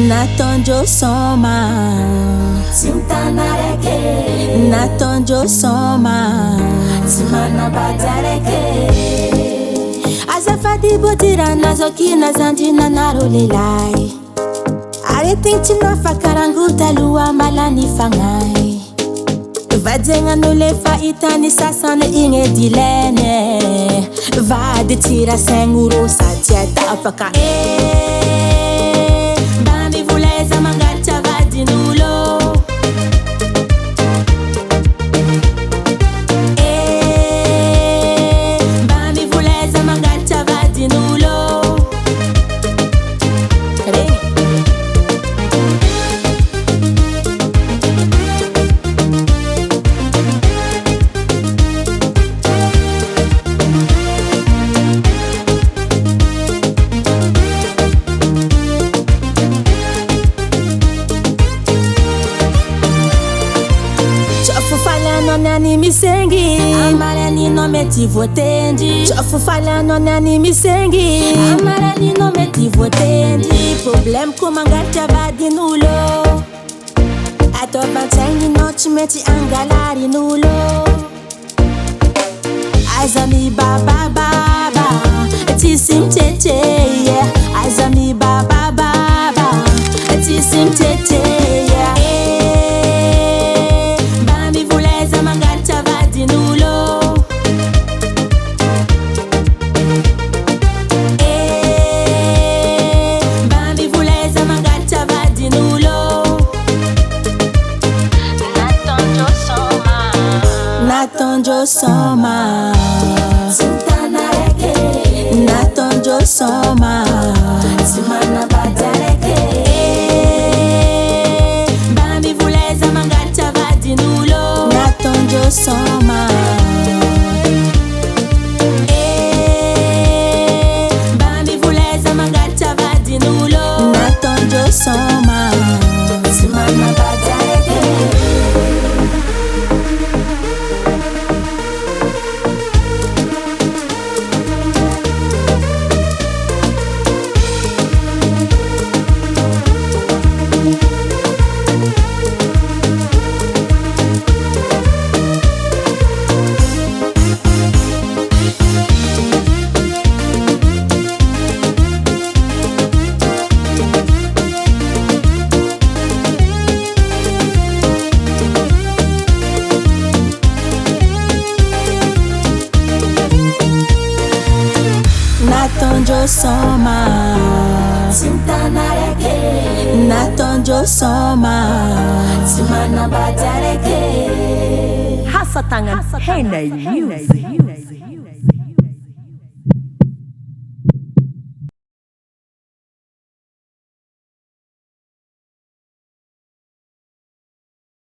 Natonjo soma Simtanareke Natonjo soma Simana batareke Azafadi botira nazokina zandina narolelai Aretintina fakaranguta lua malani fangai Vadzenga nole faitani sasane inge dilene Vade tira senguro satiata apaka Bambi vuleza mangacha vadi nulo Bambi vuleza mangacha vadi nulo Nani misengi Amara ni no meti votendi Chofu fala no nani misengi Amara ni no meti votendi Problem kumangata vadi nulo Ato bantangi no chimeti angalari nulo Azami baba baba Tisim tete yeah Azami baba baba Tisim tete yeah Natonjo soma Simtanareke Natonjo soma Simana batareke Bambi vuleza mangacha vadi nulo Natonjo soma Bambi vuleza mangacha vadi nulo Natonjo soma Simana batareke Natonjo soma Simtanareke Natonjo soma Simana batareke Hasatangan Henay Music.